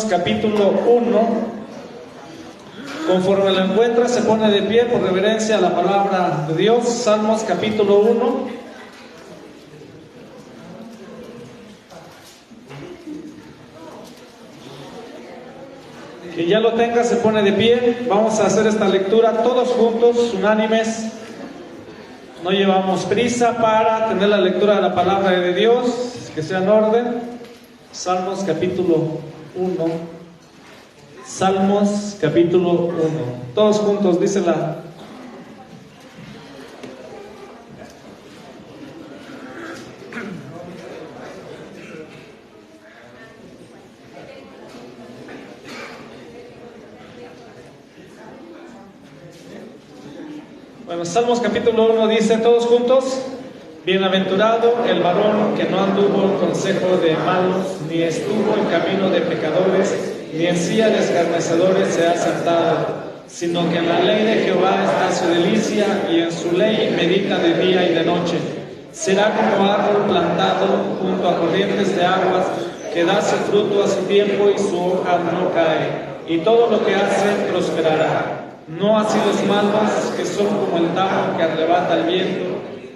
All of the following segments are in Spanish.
Capítulo 1. Conforme lo encuentra, se pone de pie por reverencia a la palabra de Dios. Salmos capítulo 1. Que ya lo tenga, se pone de pie. Vamos a hacer esta lectura todos juntos, unánimes. No llevamos prisa para tener la lectura de la palabra de Dios, que sea en orden. Salmos capítulo 1. Salmos capítulo 1. Todos juntos, dísela. Bueno, Salmos capítulo 1 dice, todos juntos: bienaventurado el varón que no anduvo en consejo de malos, ni estuvo en camino de pecadores, ni en silla de escarnecedores se ha sentado, sino que en la ley de Jehová está su delicia, y en su ley medita de día y de noche. Será como árbol plantado junto a corrientes de aguas, que da su fruto a su tiempo y su hoja no cae, y todo lo que hace prosperará. No así los malos, que son como el tamo que arrebata el viento.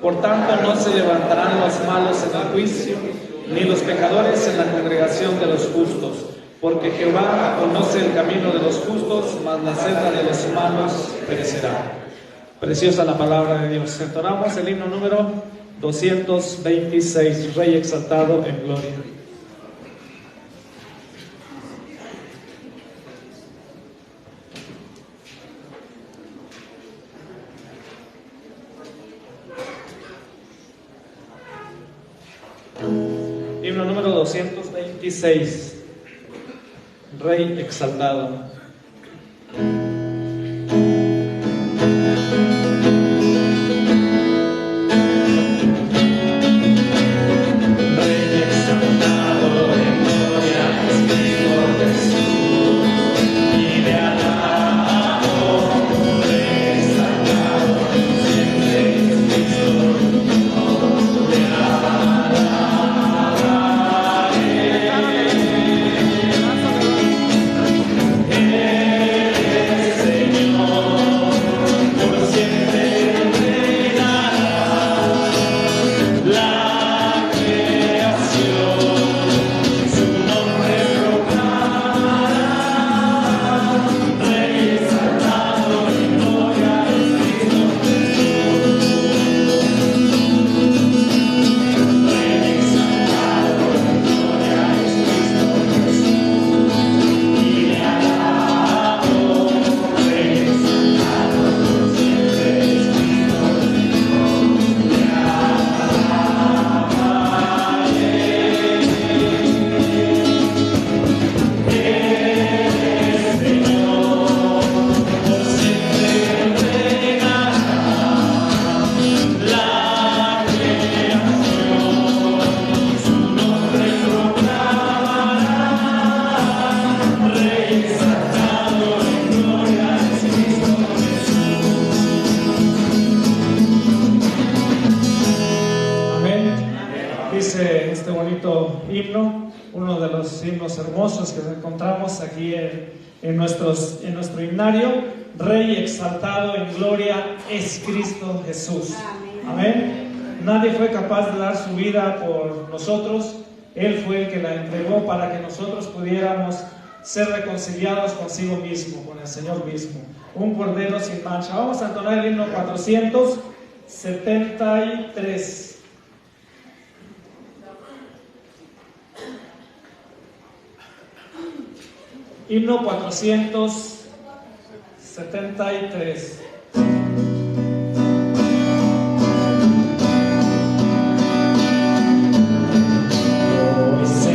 Por tanto no se levantarán los malos en el juicio, ni los pecadores en la congregación de los justos. Porque Jehová conoce el camino de los justos, mas la senda de los malos perecerá. Preciosa la palabra de Dios. Entonamos el himno número 226, Rey exaltado en gloria. Himno número 226, Rey exaltado. Uno de los himnos hermosos que encontramos aquí en nuestro himnario: Rey exaltado en gloria es Cristo Jesús. Amén. Nadie fue capaz de dar su vida por nosotros. Él fue el que la entregó para que nosotros pudiéramos ser reconciliados consigo mismo, con el Señor mismo. Un cordero sin mancha. Vamos a entonar el himno 473. Himno 473. Sí.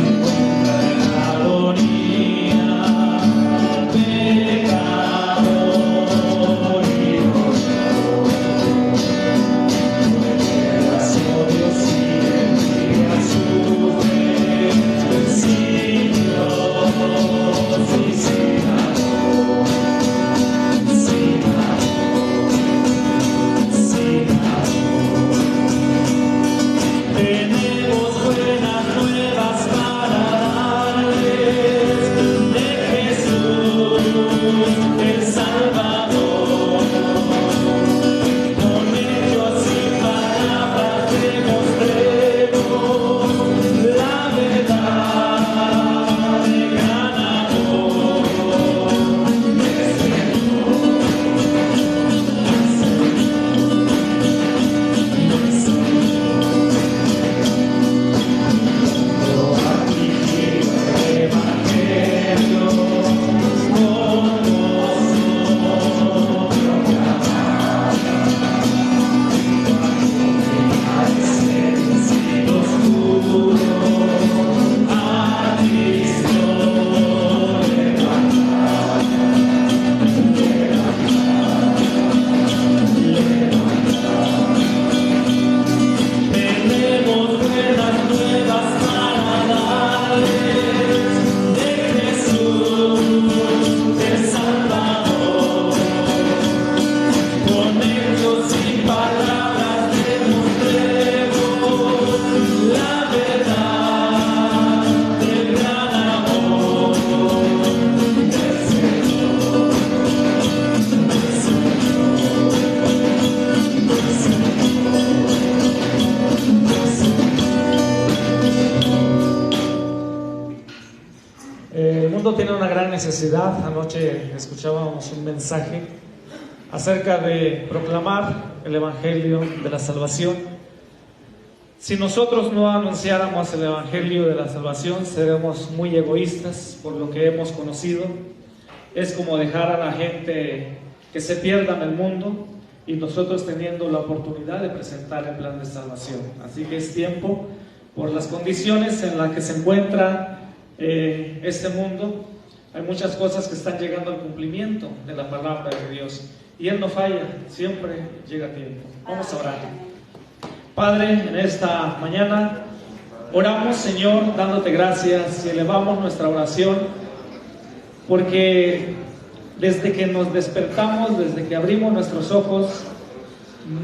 El mundo tiene una gran necesidad. Anoche escuchábamos un mensaje acerca de proclamar el Evangelio de la salvación. Si nosotros no anunciáramos el Evangelio de la salvación, seremos muy egoístas por lo que hemos conocido. Es como dejar a la gente que se pierda en el mundo y nosotros teniendo la oportunidad de presentar el plan de salvación. Así que es tiempo, por las condiciones en las que se encuentra este mundo, hay muchas cosas que están llegando al cumplimiento de la palabra de Dios y Él no falla, siempre llega a tiempo. Vamos a orar. Padre, en esta mañana oramos, Señor, dándote gracias y elevamos nuestra oración, porque desde que nos despertamos, desde que abrimos nuestros ojos,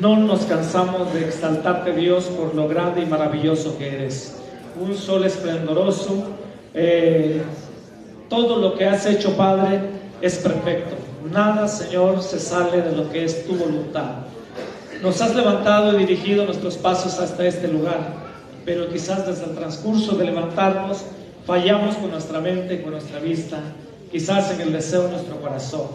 no nos cansamos de exaltarte, Dios, por lo grande y maravilloso que eres. Un sol esplendoroso, todo lo que has hecho, Padre, es perfecto. Nada, Señor, se sale de lo que es tu voluntad. Nos has levantado y dirigido nuestros pasos hasta este lugar, pero quizás desde el transcurso de levantarnos fallamos con nuestra mente, con nuestra vista, quizás en el deseo de nuestro corazón.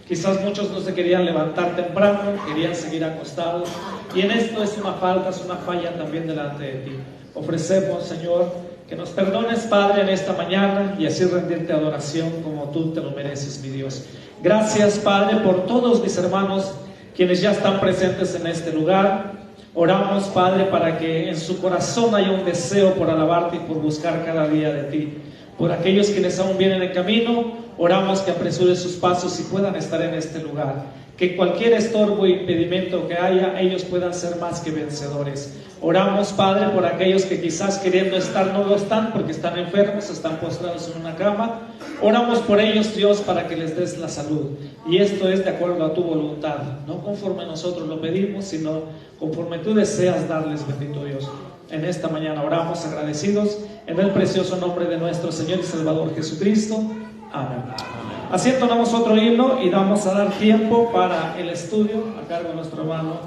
Quizás muchos no se querían levantar temprano, querían seguir acostados, y en esto es una falta, es una falla también delante de ti. Ofrecemos, Señor, que nos perdones, Padre, en esta mañana y así rendirte adoración como tú te lo mereces, mi Dios. Gracias, Padre, por todos mis hermanos quienes ya están presentes en este lugar. Oramos, Padre, para que en su corazón haya un deseo por alabarte y por buscar cada día de ti. Por aquellos quienes aún vienen en camino, oramos que apresure sus pasos y puedan estar en este lugar. Que cualquier estorbo e impedimento que haya, ellos puedan ser más que vencedores. Oramos, Padre, por aquellos que quizás queriendo estar no lo están porque están enfermos, están postrados en una cama. Oramos por ellos, Dios, para que les des la salud. Y esto es de acuerdo a tu voluntad, no conforme nosotros lo pedimos, sino conforme tú deseas darles, bendito Dios. En esta mañana oramos agradecidos en el precioso nombre de nuestro Señor y Salvador Jesucristo. Amén. Así entonamos otro himno y vamos a dar tiempo para el estudio a cargo de nuestro hermano,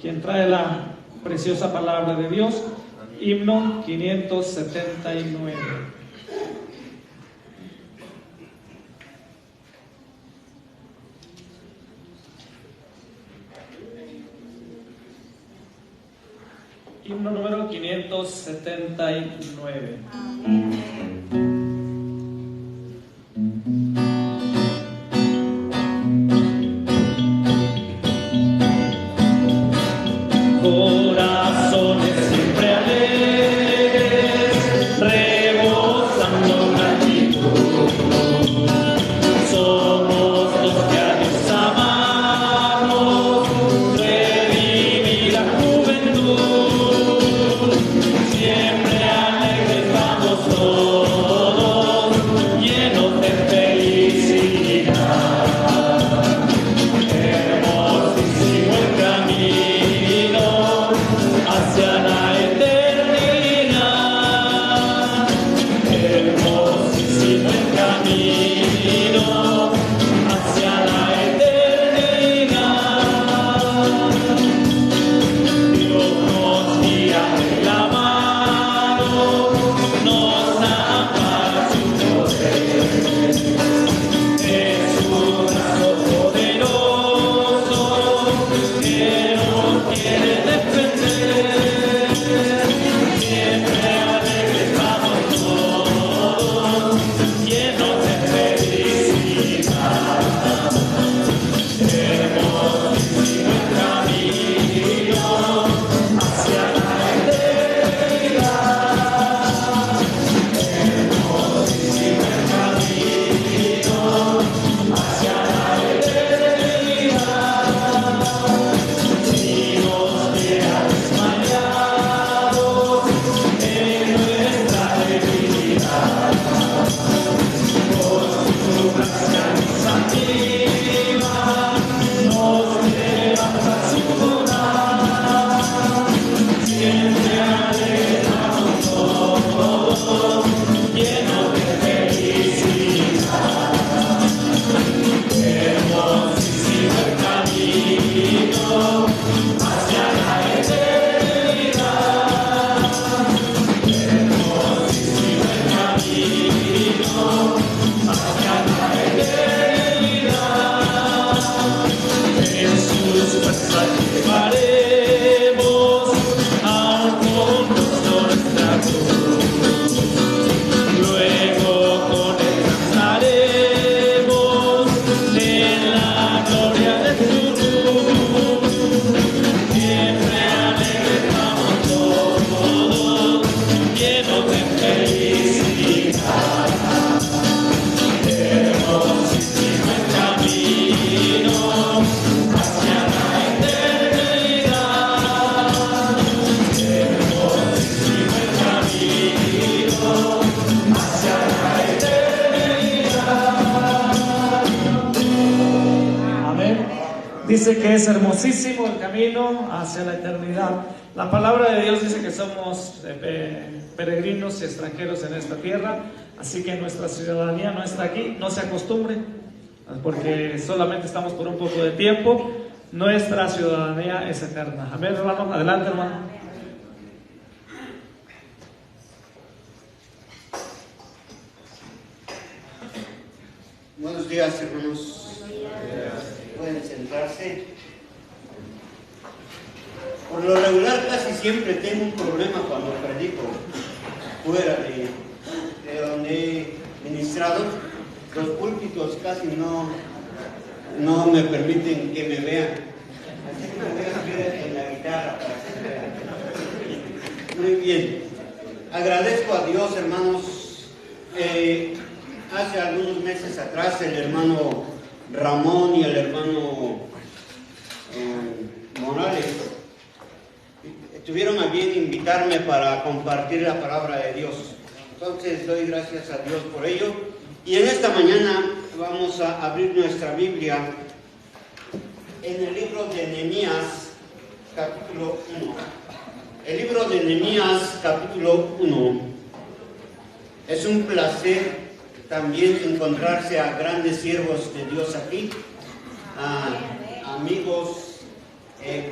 quien trae la preciosa palabra de Dios. Himno 579. Himno número 579. Corazones siempre alegres, rebosando gratitud. Somos los que a Dios amamos, redimida juventud. Siempre alegres vamos todos, llenos de felicidad. Hermosísimo el camino hacia la eternidad, hermosísimo el camino hacia la eternidad. Dios nos guía de la mano, nos ampara su poder. Es un brazo poderoso que nos quiere defender. Siempre alegres vamos todos, llenos de felicidad. Dice que es hermosísimo el camino hacia la eternidad. La palabra de Dios dice que somos peregrinos y extranjeros en esta tierra, así que nuestra ciudadanía no está aquí. No se acostumbre, porque solamente estamos por un poco de tiempo. Nuestra ciudadanía es eterna. Amén, hermano. Adelante, hermano. Buenos días, hermanos. Pueden sentarse. Por lo regular, casi siempre tengo un problema cuando predico fuera de donde he ministrado. Los púlpitos casi no me permiten que me vean. Así que me voy a hacer en la guitarra para que me vean. Muy bien. Agradezco a Dios, hermanos. Hace algunos meses atrás el hermano Ramón y el hermano Morales tuvieron a bien invitarme para compartir la palabra de Dios. Entonces doy gracias a Dios por ello. Y en esta mañana vamos a abrir nuestra Biblia en el libro de Nehemías, capítulo 1. El libro de Nehemías, capítulo 1. Es un placer también encontrarse a grandes siervos de Dios aquí, a amigos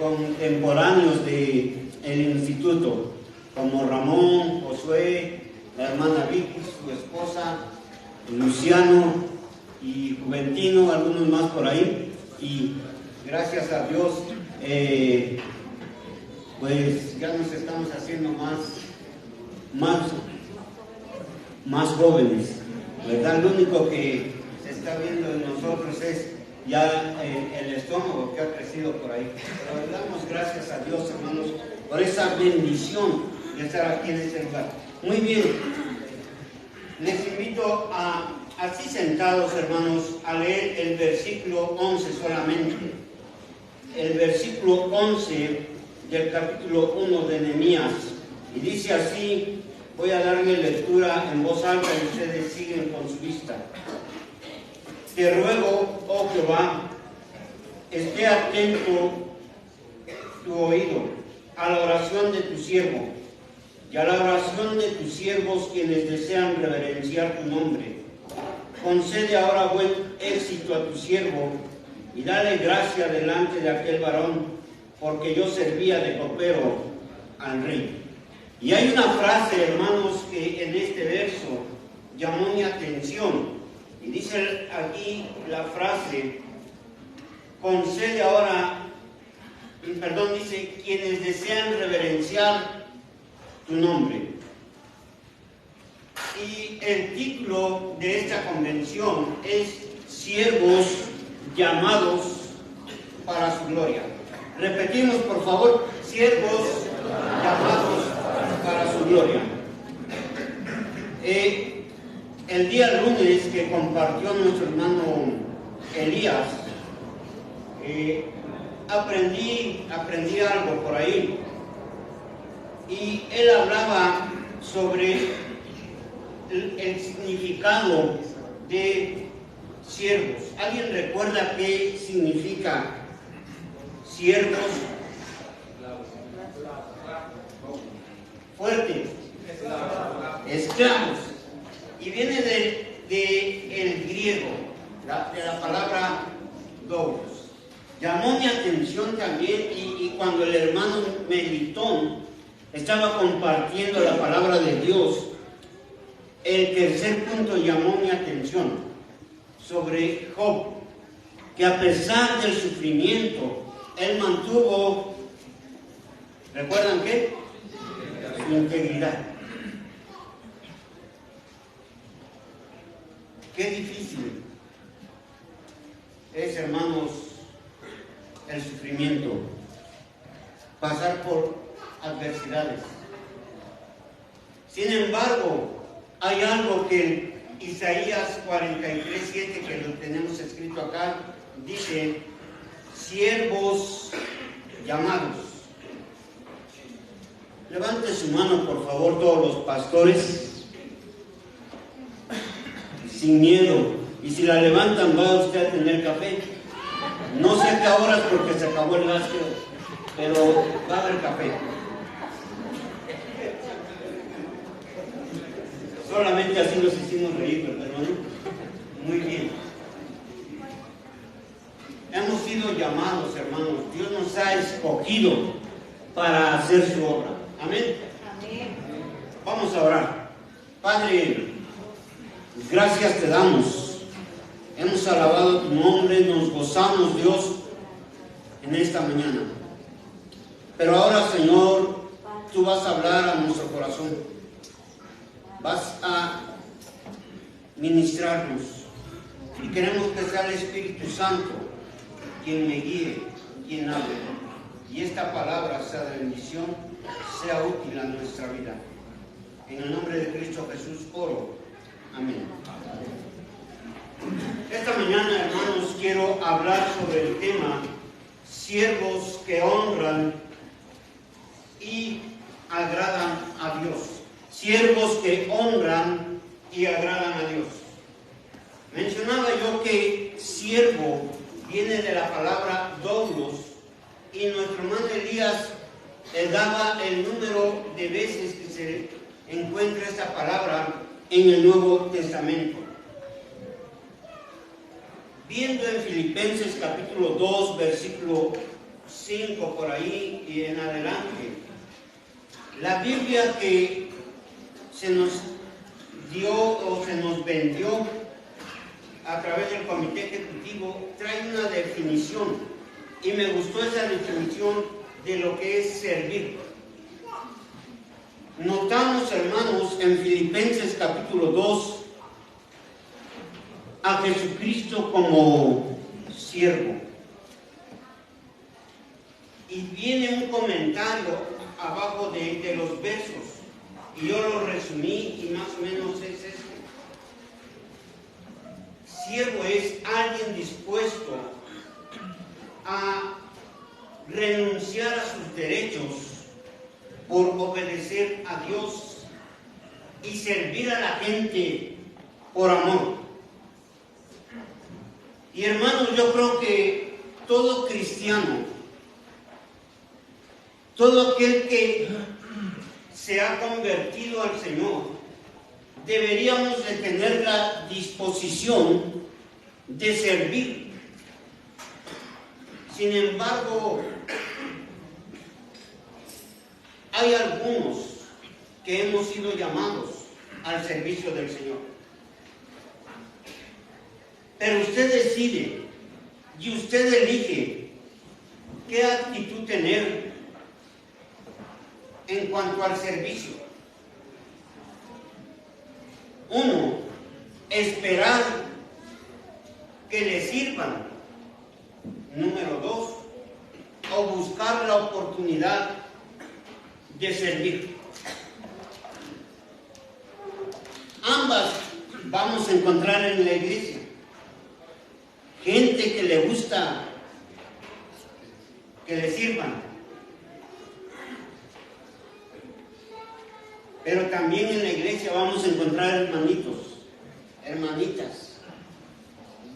contemporáneos del instituto, como Ramón, Josué, la hermana Vicky, su esposa, Luciano y Juventino, algunos más por ahí. Y gracias a Dios, pues ya nos estamos haciendo más jóvenes, ¿verdad? Lo único que se está viendo en nosotros es ya el estómago que ha crecido por ahí. Pero le damos gracias a Dios, hermanos, por esa bendición de estar aquí en este lugar. Muy bien, les invito así sentados, hermanos, a leer el versículo 11 solamente. El versículo 11 del capítulo 1 de Nehemías. Y dice así. Voy a darle lectura en voz alta y ustedes siguen con su vista. Te ruego, oh Jehová, esté atento tu oído a la oración de tu siervo y a la oración de tus siervos quienes desean reverenciar tu nombre. Concede ahora buen éxito a tu siervo y dale gracia delante de aquel varón, porque yo servía de copero al rey. Y hay una frase, hermanos, que en este verso llamó mi atención. Y dice aquí la frase, dice, quienes desean reverenciar tu nombre. Y el título de esta convención es Siervos llamados para su gloria. Repetimos, por favor, siervos llamados para su gloria. El día lunes que compartió nuestro hermano Elías, aprendí algo por ahí, y él hablaba sobre el significado de siervos. ¿Alguien recuerda qué significa siervos? Fuerte. Esclavos. Y viene del griego, de la palabra doulos. Llamó mi atención también, y cuando el hermano Melitón estaba compartiendo la palabra de Dios, el tercer punto llamó mi atención sobre Job, que a pesar del sufrimiento, él mantuvo, ¿recuerdan qué? Su integridad. Qué difícil es, hermanos, el sufrimiento, pasar por adversidades. Sin embargo, hay algo que Isaías 43:7, que lo tenemos escrito acá, dice: siervos llamados. Levante su mano, por favor, todos los pastores, sin miedo. Y si la levantan, va usted a tener café. No sé qué horas porque se acabó el gas, pero va a haber café. Solamente así nos hicimos reír, ¿verdad, hermano? Muy bien. Hemos sido llamados, hermanos. Dios nos ha escogido para hacer su obra. Amén. Vamos a orar. Padre, gracias te damos. Hemos alabado tu nombre, nos gozamos, Dios, en esta mañana. Pero ahora, Señor, tú vas a hablar a nuestro corazón. Vas a ministrarnos. Y queremos que sea el Espíritu Santo quien me guíe, quien hable. Y esta palabra sea de bendición, sea útil a nuestra vida. En el nombre de Cristo Jesús oro. Amén. Esta mañana, hermanos, quiero hablar sobre el tema siervos que honran y agradan a Dios. Siervos que honran y agradan a Dios. Mencionaba yo que siervo viene de la palabra doulos, y nuestro hermano Elías daba el número de veces que se encuentra esta palabra en el Nuevo Testamento. Viendo en Filipenses capítulo 2, versículo 5 por ahí y en adelante, la Biblia que se nos dio o se nos vendió a través del comité ejecutivo trae una definición, y me gustó esa definición de lo que es servir. Notamos, hermanos, en Filipenses capítulo 2 a Jesucristo como siervo, y viene un comentario abajo de los versos, y yo lo resumí y más o menos es esto. Siervo es alguien dispuesto a renunciar a sus derechos por obedecer a Dios y servir a la gente por amor. Y hermanos, yo creo que todo cristiano, todo aquel que se ha convertido al Señor, deberíamos de tener la disposición de servir. Sin embargo, hay algunos que hemos sido llamados al servicio del Señor. Pero usted decide y usted elige qué actitud tener en cuanto al servicio. Uno, esperar que le sirvan. Número 2, o buscar la oportunidad de servir. Ambas vamos a encontrar en la iglesia. Gente que le gusta que le sirvan. Pero también en la iglesia vamos a encontrar hermanitos, hermanitas,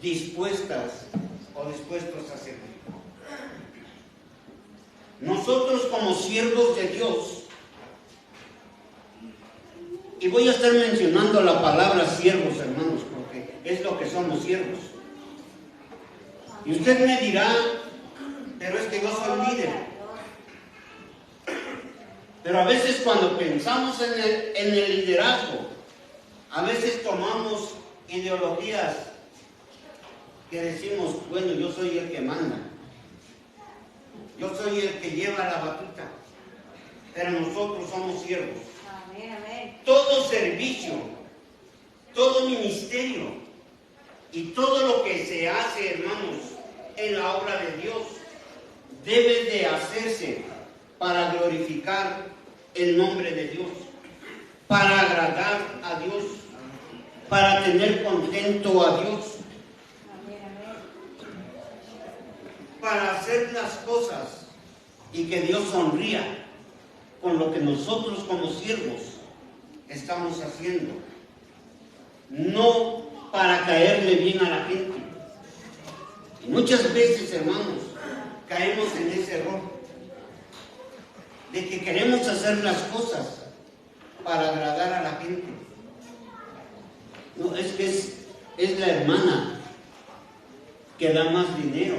dispuestas o dispuestos a servir. Nosotros como siervos de Dios, y voy a estar mencionando la palabra siervos, hermanos, porque es lo que somos, siervos. Y usted me dirá, pero es que yo soy líder. Pero a veces cuando pensamos en el liderazgo, a veces tomamos ideologías que decimos, bueno, yo soy el que manda, yo soy el que lleva la batuta, pero nosotros somos siervos. Amén, amén. Todo servicio, todo ministerio y todo lo que se hace, hermanos, en la obra de Dios, debe de hacerse para glorificar el nombre de Dios, para agradar a Dios, para tener contento a Dios, para hacer las cosas y que Dios sonría con lo que nosotros como siervos estamos haciendo, no para caerle bien a la gente. Muchas veces, hermanos, caemos en ese error de que queremos hacer las cosas para agradar a la gente. No, es que es la hermana que da más dinero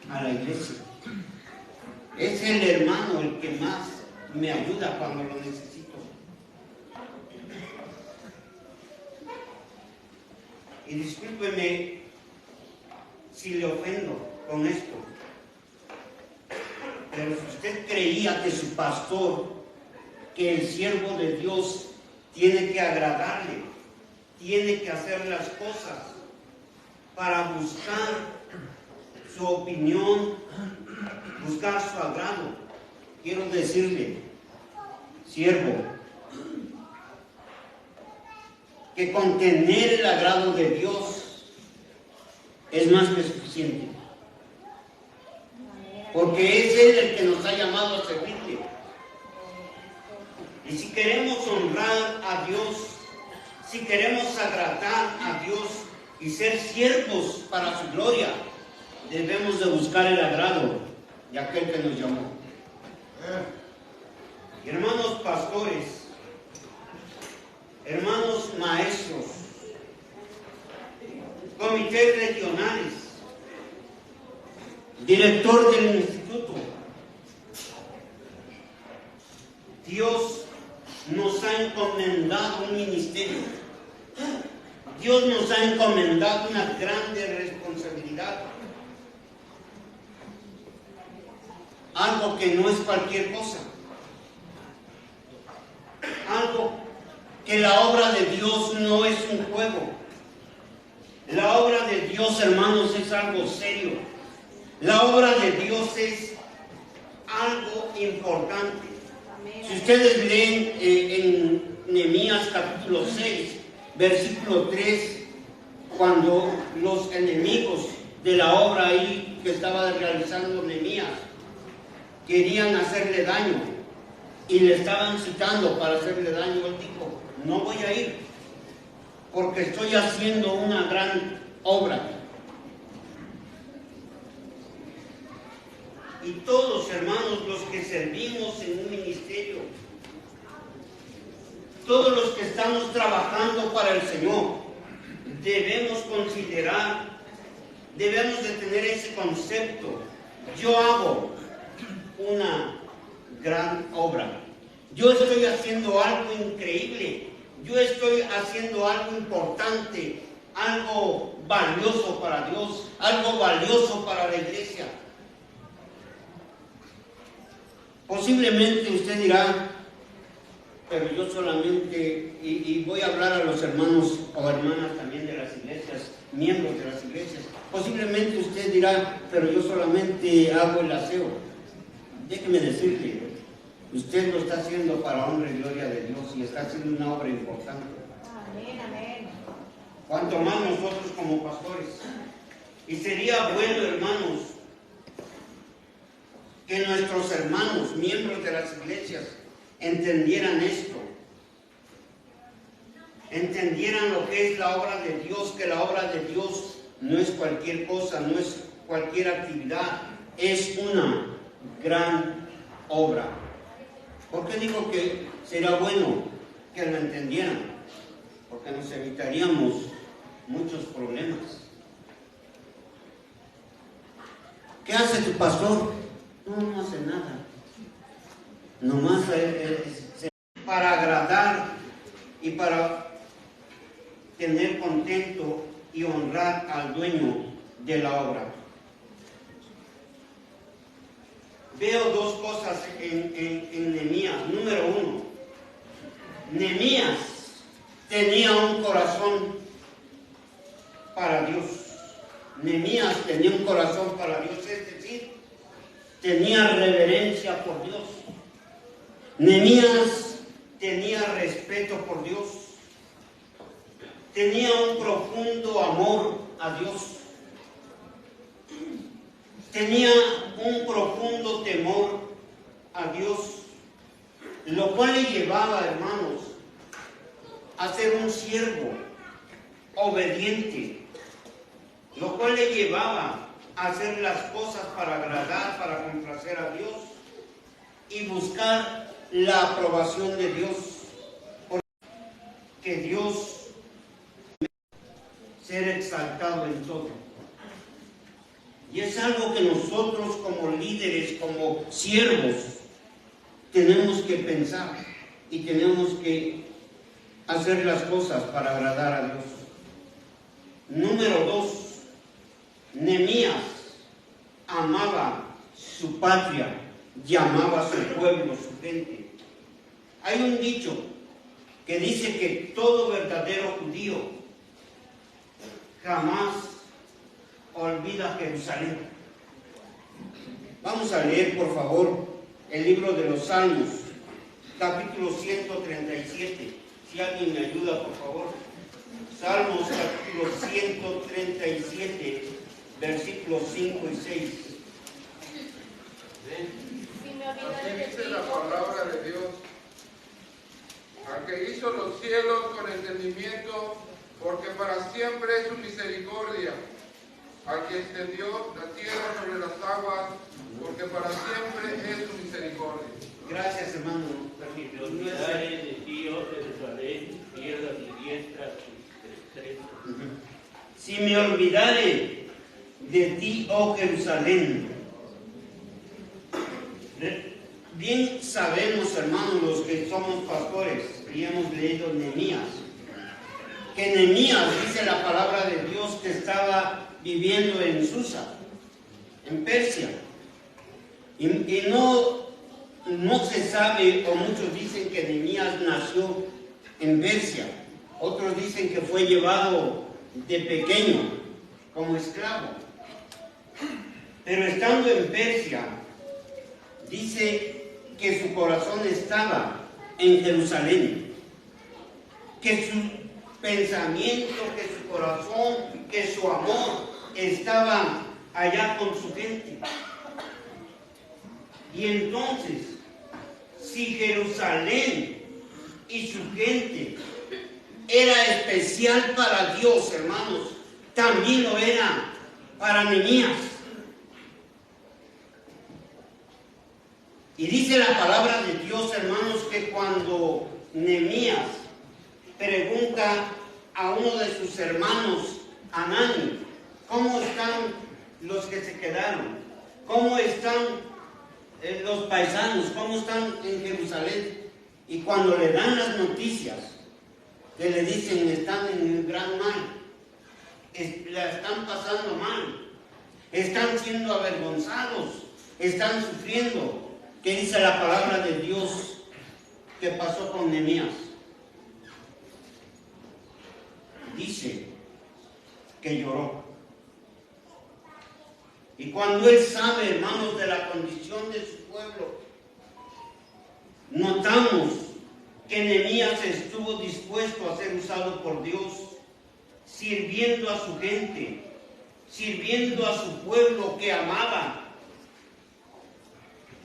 a la iglesia. Es el hermano el que más me ayuda cuando lo necesito. Y discúlpeme si le ofendo con esto, pero si usted creía que su pastor, que el siervo de Dios tiene que agradarle, tiene que hacer las cosas para buscar su opinión, buscar su agrado, quiero decirle, siervo, que con tener el agrado de Dios es más que suficiente. Porque es Él el que nos ha llamado a servirle. Y si queremos honrar a Dios, si queremos agradar a Dios y ser siervos para su gloria, debemos de buscar el agrado de aquel que nos llamó. Hermanos pastores, hermanos maestros, comités regionales, director del instituto, Dios nos ha encomendado un ministerio. Dios nos ha encomendado una grande responsabilidad. Algo que no es cualquier cosa. Algo que la obra de Dios no es un juego. La obra de Dios, hermanos, es algo serio. La obra de Dios es algo importante. Si ustedes leen en Nehemías capítulo 6, versículo 3, cuando los enemigos de la obra ahí que estaba realizando Nehemías querían hacerle daño y le estaban citando para hacerle daño, él dijo: no voy a ir porque estoy haciendo una gran obra. Y todos, hermanos, los que servimos en un ministerio, todos los que estamos trabajando para el Señor, debemos considerar, debemos de tener ese concepto: yo hago una gran obra, yo estoy haciendo algo increíble, yo estoy haciendo algo importante, algo valioso para Dios, algo valioso para la iglesia. Posiblemente usted dirá: pero yo solamente, y voy a hablar a los hermanos o hermanas también de las iglesias, miembros de las iglesias, posiblemente usted dirá: pero yo solamente hago el aseo. Déjeme decirle, usted lo está haciendo para honra y gloria de Dios y está haciendo una obra importante. Amén, amén. Cuanto más nosotros como pastores. Y sería bueno, hermanos, que nuestros hermanos, miembros de las iglesias, entendieran esto. Entendieran lo que es la obra de Dios, que la obra de Dios no es cualquier cosa, no es cualquier actividad, es una gran obra. ¿Por qué digo que sería bueno que lo entendieran? Porque nos evitaríamos muchos problemas. ¿Qué hace tu pastor? No hace nada. Nomás para agradar y para tener contento y honrar al dueño de la obra. Veo dos cosas en Nehemías. Número uno, Nehemías tenía un corazón para Dios. Nehemías tenía un corazón para Dios, es decir, tenía reverencia por Dios. Nehemías tenía respeto por Dios. Tenía un profundo amor a Dios. Tenía un profundo temor a Dios, lo cual le llevaba, hermanos, a ser un siervo obediente, lo cual le llevaba hacer las cosas para agradar, para complacer a Dios y buscar la aprobación de Dios. Porque Dios ser exaltado en todo. Y es algo que nosotros como líderes, como siervos, tenemos que pensar y tenemos que hacer las cosas para agradar a Dios. Número 2, Nehemías amaba su patria y amaba a su pueblo, su gente. Hay un dicho que dice que todo verdadero judío jamás olvida Jerusalén. Vamos a leer, por favor, el libro de los Salmos, capítulo 137. Si alguien me ayuda, por favor. Salmos, capítulo 137, versículos 5 y 6. Así dice la palabra de Dios. Al que hizo los cielos con entendimiento, porque para siempre es su misericordia. Al que extendió la tierra sobre las aguas, porque para siempre es su misericordia. Gracias, hermano. Si me olvidare de ti, oh Jerusalén, pierdas mi diestra tus destrezas. Si me olvidare de ti, oh Jerusalén. Bien sabemos, hermanos, los que somos pastores y hemos leído Nehemías, que Nehemías, dice la palabra de Dios, que estaba viviendo en Susa, en Persia, y no se sabe, o muchos dicen que Nehemías nació en Persia, otros dicen que fue llevado de pequeño como esclavo, pero estando en Persia, dice que su corazón estaba en Jerusalén, que su pensamiento, que su corazón, que su amor estaba allá con su gente. Y entonces, si Jerusalén y su gente era especial para Dios, hermanos, también lo era para Nehemías. Y dice la palabra de Dios, hermanos, que cuando Nehemías pregunta a uno de sus hermanos, Anani, ¿cómo están los que se quedaron? ¿Cómo están los paisanos? ¿Cómo están en Jerusalén? Y cuando le dan las noticias, que le dicen están en un gran mal, la están pasando mal, están siendo avergonzados, están sufriendo. ¿Qué dice la palabra de Dios que pasó con Nehemías? Dice que lloró. Y cuando él sabe, hermanos, de la condición de su pueblo, notamos que Nehemías estuvo dispuesto a ser usado por Dios, sirviendo a su gente, sirviendo a su pueblo que amaba.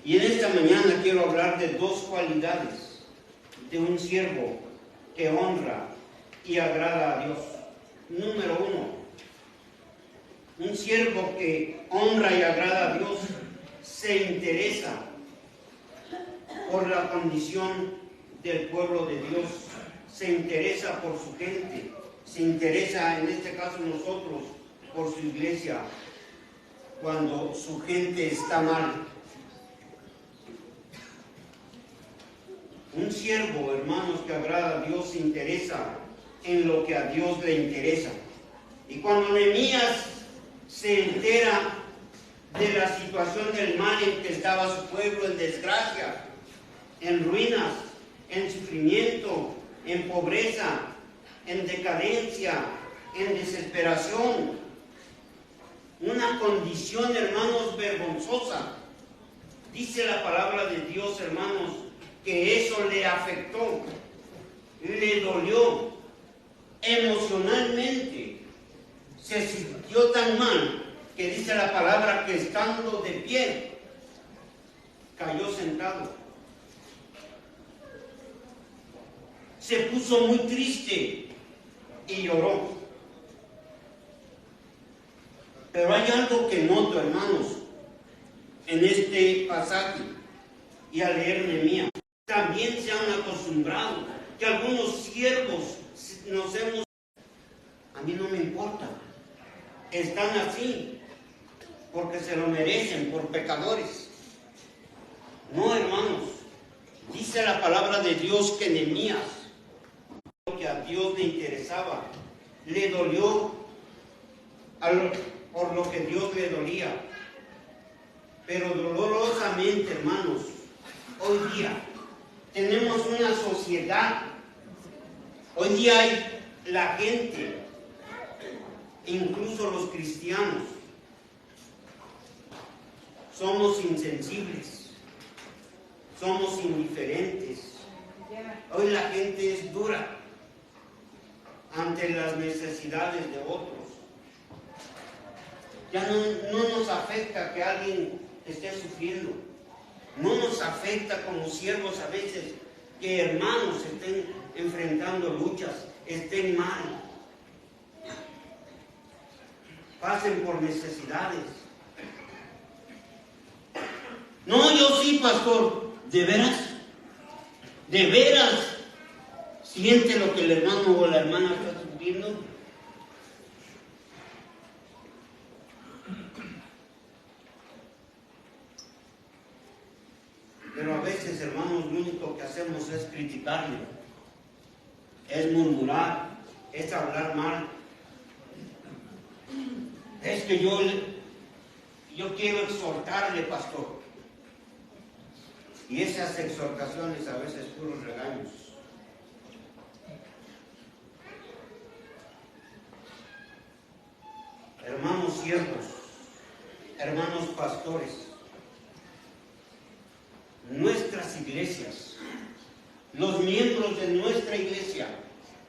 Y en esta mañana quiero hablar de dos cualidades de un siervo que honra y agrada a Dios. Número 1, un siervo que honra y agrada a Dios se interesa por la condición del pueblo de Dios, se interesa por su gente, se interesa, en este caso nosotros, por su iglesia, cuando su gente está mal. Un siervo, hermanos, que agrada a Dios se interesa en lo que a Dios le interesa. Y cuando Nehemías se entera de la situación del mal en que estaba su pueblo, en desgracia, en ruinas, en sufrimiento, en pobreza, en decadencia, en desesperación, una condición, hermanos, vergonzosa. Dice la palabra de Dios, hermanos, que eso le afectó, le dolió emocionalmente, se sintió tan mal que dice la palabra que estando de pie cayó sentado, se puso muy triste y lloró. Pero hay algo que noto, hermanos, en este pasaje y al leer Nehemías. También se han acostumbrado que algunos siervos nos hemos... A mí no me importa. Están así porque se lo merecen por pecadores. No, hermanos. Dice la palabra de Dios que Nehemías, lo que a Dios le interesaba, le dolió por lo que Dios le dolía. Pero dolorosamente, hermanos, hoy día tenemos una sociedad. Hoy día hay la gente, incluso los cristianos, somos insensibles, somos indiferentes. Hoy la gente es dura ante las necesidades de otros. Ya no nos afecta que alguien esté sufriendo. No nos afecta como siervos a veces que hermanos estén enfrentando luchas, estén mal, pasen por necesidades. No, yo sí, pastor. ¿De veras? ¿De veras siente lo que el hermano o la hermana está sufriendo? Pero a veces, hermanos, lo único que hacemos es criticarle, es murmurar, es hablar mal. Es que yo quiero exhortarle, pastor. Y esas exhortaciones a veces puros regaños. Hermanos siervos, hermanos pastores, nuestras iglesias, los miembros de nuestra iglesia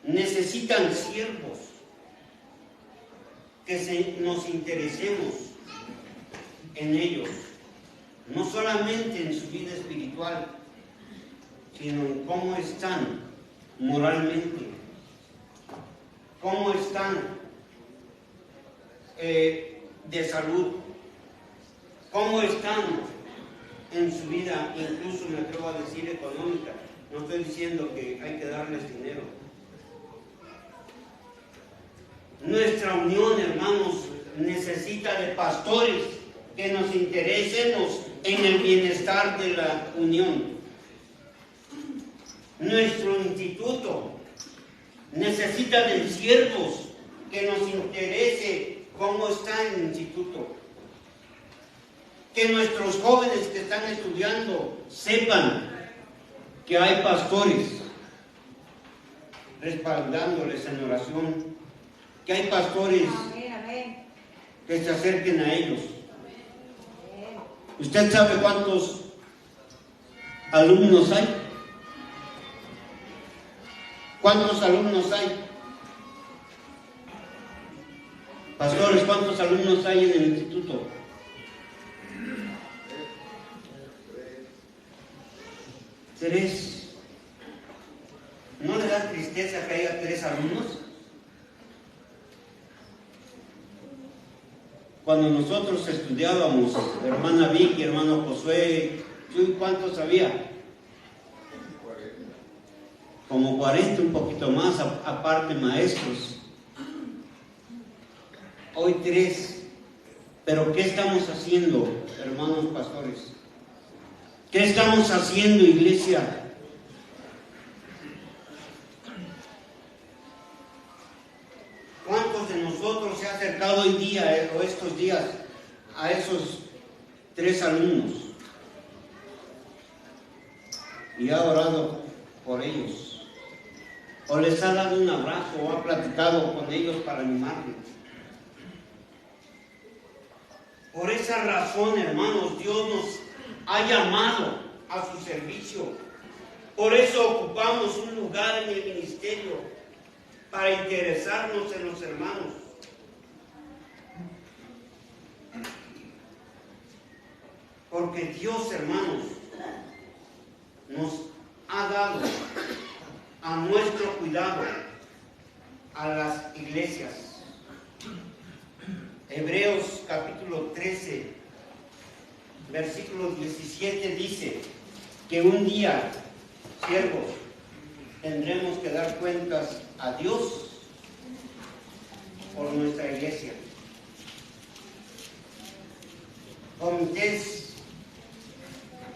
necesitan siervos que nos interesemos en ellos, no solamente en su vida espiritual, sino en cómo están moralmente, cómo están de salud, cómo están en su vida, incluso me atrevo a decir económica. No estoy diciendo que hay que darles dinero. Nuestra unión, hermanos, necesita de pastores que nos interesemos en el bienestar de la unión. Nuestro instituto necesita de siervos que nos interese cómo está el instituto. Que nuestros jóvenes que están estudiando sepan que hay pastores respaldándoles en oración, que hay pastores que se acerquen a ellos. ¿Usted sabe cuántos alumnos hay? ¿Cuántos alumnos hay? Pastores, ¿cuántos alumnos hay en el instituto? 3. ¿No le da tristeza que haya 3 alumnos? Cuando nosotros estudiábamos, hermana Vicky, hermano Josué, ¿cuántos había? Como 40, un poquito más, aparte maestros. Hoy 3. Pero ¿qué estamos haciendo, hermanos pastores? ¿Qué estamos haciendo, iglesia? ¿Cuántos de nosotros se ha acercado hoy día o estos días a esos 3 alumnos y ha orado por ellos? ¿O les ha dado un abrazo o ha platicado con ellos para animarlos? Por esa razón, hermanos, Dios nos ha llamado a su servicio. Por eso ocupamos un lugar en el ministerio, para interesarnos en los hermanos. Porque Dios, hermanos, nos ha dado a nuestro cuidado a las iglesias. Hebreos capítulo 13, versículo 17 dice que un día, siervos, tendremos que dar cuentas a Dios por nuestra iglesia. Comités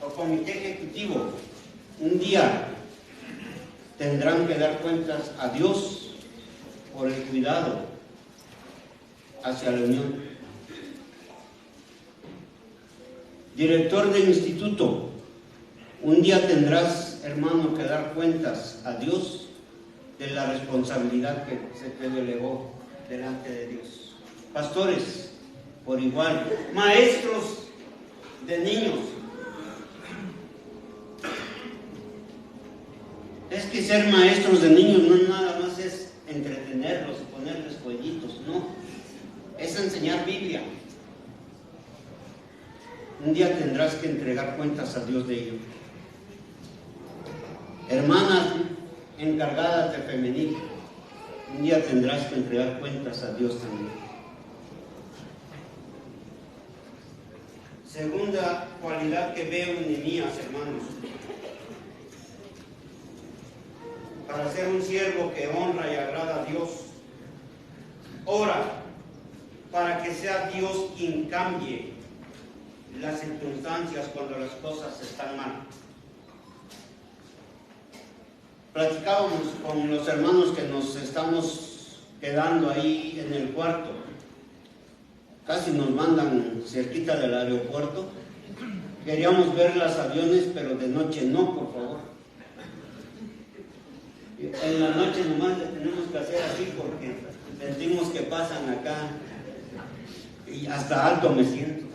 o comité ejecutivo, un día tendrán que dar cuentas a Dios por el cuidado hacia la unión. Director del instituto, un día tendrás, hermano, que dar cuentas a Dios de la responsabilidad que se te delegó delante de Dios. Pastores, por igual. Maestros de niños. Es que ser maestros de niños no nada más es entretenerlos y ponerles jueguitos, no. Es enseñar Biblia. Un día tendrás que entregar cuentas a Dios de ello. Hermanas encargadas de femenil, un día tendrás que entregar cuentas a Dios también. Segunda cualidad que veo en Nehemías, hermanos. Para ser un siervo que honra y agrada a Dios, ora para que sea Dios quien cambie las circunstancias cuando las cosas están mal. Platicábamos con los hermanos que nos estamos quedando ahí en el cuarto. Casi nos mandan cerquita del aeropuerto. Queríamos ver los aviones, pero de noche no, por favor. En la noche nomás le tenemos que hacer así porque sentimos que pasan acá y hasta alto me siento.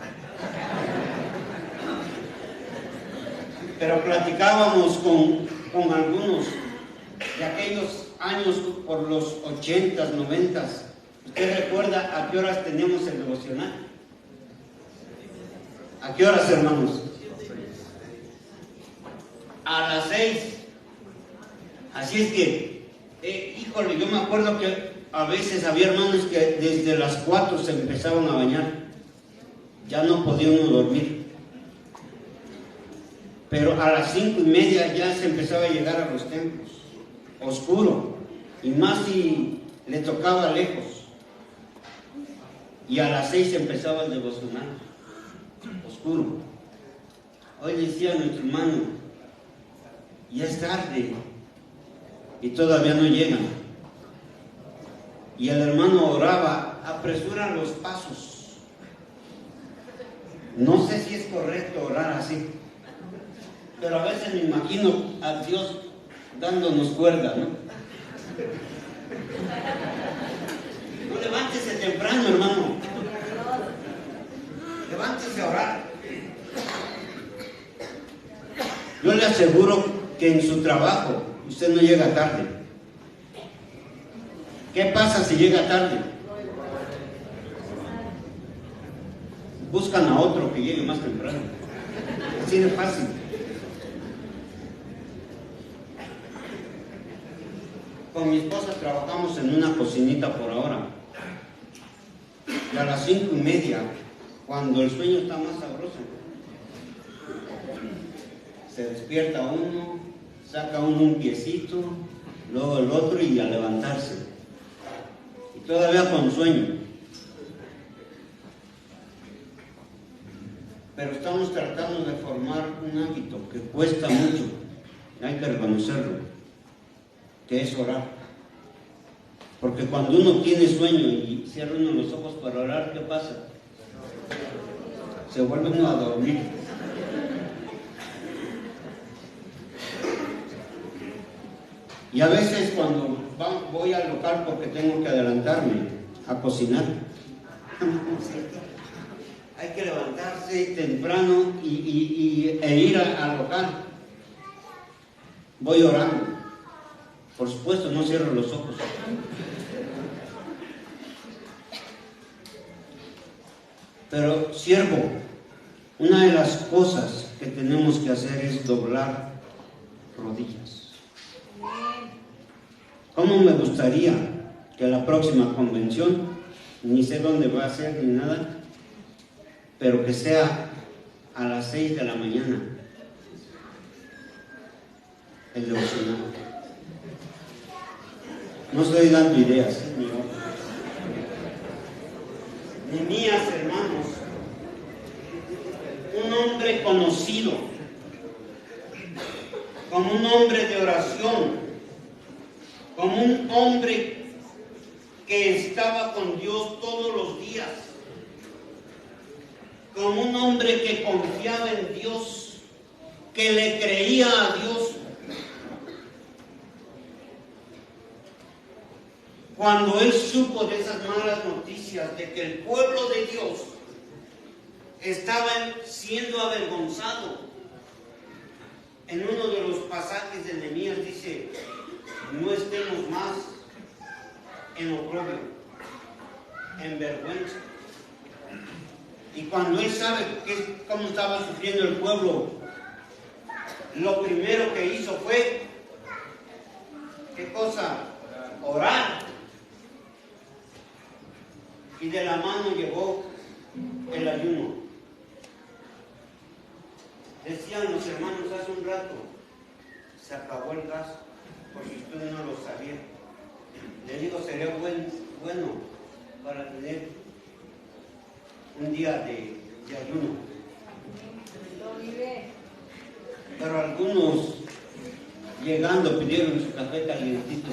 Pero platicábamos con algunos de aquellos años por los 80s, 90s. ¿Usted recuerda a qué horas teníamos el devocional? ¿A qué horas, hermanos? A las 6. Así es que, híjole, yo me acuerdo que a veces había hermanos que desde las 4 se empezaban a bañar. Ya no podía uno dormir. Pero a las 5:30 ya se empezaba a llegar a los templos. Oscuro. Y más si le tocaba lejos. Y a las 6 empezaba el devocional. Oscuro. Hoy decía nuestro hermano, ya es tarde. Y todavía no llegan. Y el hermano oraba, apresura los pasos. No sé si es correcto orar así, pero a veces me imagino a Dios dándonos cuerda, ¿no? No, levántese temprano, hermano. Levántese a orar. Yo le aseguro que en su trabajo usted no llega tarde. ¿Qué pasa si llega tarde? Buscan a otro que llegue más temprano. Así de fácil. Con mi esposa trabajamos en una cocinita por ahora. Y a las 5:30, cuando el sueño está más sabroso, se despierta uno, saca uno un piecito, luego el otro y a levantarse. Y todavía con sueño. Pero estamos tratando de formar un hábito que cuesta mucho, hay que reconocerlo, que es orar. Porque cuando uno tiene sueño y cierra uno los ojos para orar, ¿qué pasa? Se vuelve uno a dormir. Y a veces cuando voy al local porque tengo que adelantarme a cocinar, hay que levantarse temprano e ir al local. Voy orando. Por supuesto, no cierro los ojos. Pero, siervo, una de las cosas que tenemos que hacer es doblar rodillas. ¿Cómo me gustaría que la próxima convención ni sé dónde va a ser ni nada, pero que sea a las 6 de la mañana el devocional. No estoy dando ideas, ni otras. Nehemías, hermanos, un hombre conocido como un hombre de oración, como un hombre que estaba con Dios todos los días, como un hombre que confiaba en Dios, que le creía a Dios. Cuando él supo de esas malas noticias, de que el pueblo de Dios estaba siendo avergonzado, en uno de los pasajes de Nehemías dice: no estemos más en oprobio, en vergüenza. Y cuando él sabe cómo estaba sufriendo el pueblo, lo primero que hizo fue, ¿qué cosa? Orar. Y de la mano llevó el ayuno. Decían los hermanos hace un rato, se acabó el gas, por si usted no lo sabía. Le digo, sería bueno para tener un día de ayuno. Pero algunos llegando pidieron su café calientito.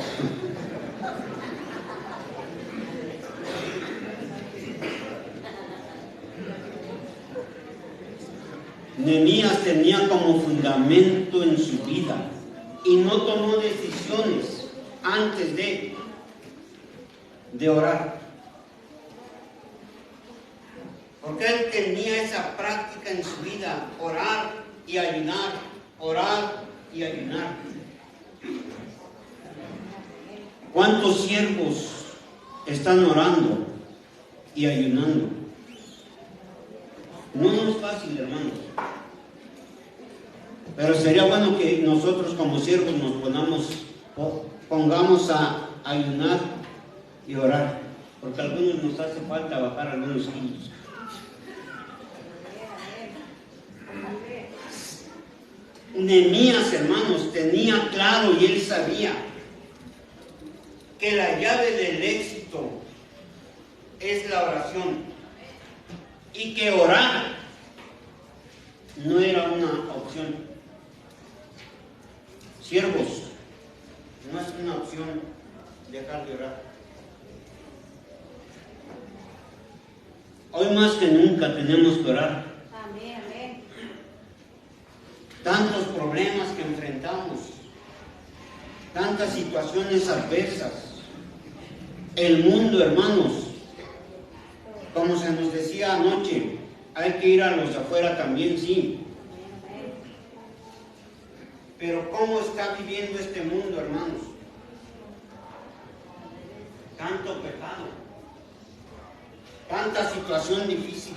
Nehemías tenía como fundamento en su vida y no tomó decisiones antes de orar, porque él tenía esa práctica en su vida: orar y ayunar, orar y ayunar. ¿Cuántos siervos están orando y ayunando? No es fácil, hermanos, pero sería bueno que nosotros como siervos nos pongamos a ayunar y orar, porque a algunos nos hace falta bajar algunos kilos. Nehemías, hermanos, tenía claro y él sabía que la llave del éxito es la oración, y que orar no era una opción. Siervos, no es una opción dejar de orar. Hoy más que nunca tenemos que orar. Amén, amén. Tantos problemas que enfrentamos, tantas situaciones adversas. El mundo, hermanos, como se nos decía anoche, hay que ir a los de afuera también, sí. Pero ¿cómo está viviendo este mundo, hermanos? Tanto pecado, tanta situación difícil.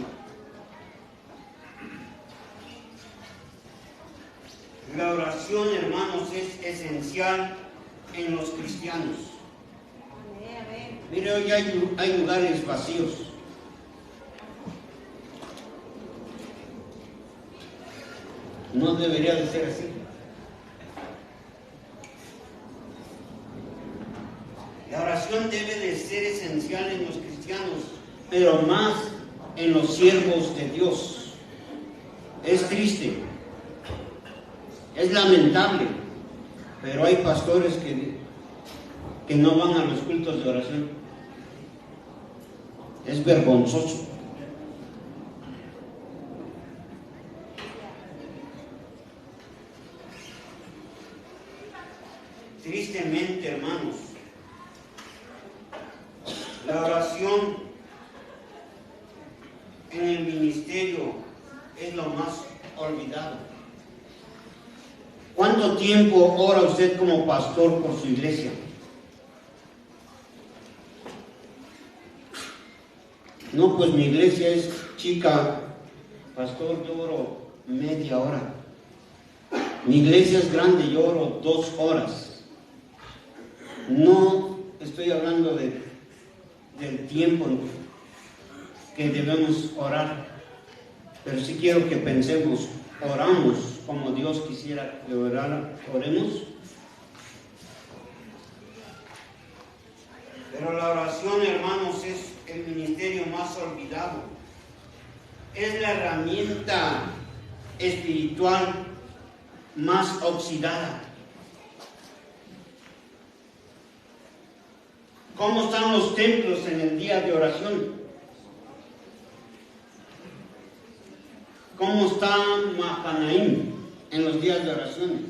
La oración, hermanos, es esencial en los cristianos. Mire, hoy hay lugares vacíos. No debería de ser así. La oración debe de ser esencial en los cristianos, pero más en los siervos de Dios. Es triste, es lamentable, pero hay pastores que no van a los cultos de oración. Es vergonzoso. Tristemente, hermanos, la oración en el ministerio es lo más olvidado. ¿Cuánto tiempo ora usted como pastor por su iglesia? No, pues mi iglesia es chica, pastor, yo oro media hora. Mi iglesia es grande, yo oro 2 horas. No estoy hablando del tiempo que debemos orar, pero sí quiero que pensemos, oramos como Dios quisiera que oremos. Pero la oración, hermanos, es el ministerio más olvidado. Es la herramienta espiritual más oxidada. ¿Cómo están los templos en el día de oración? ¿Cómo está Mahanaim en los días de oración?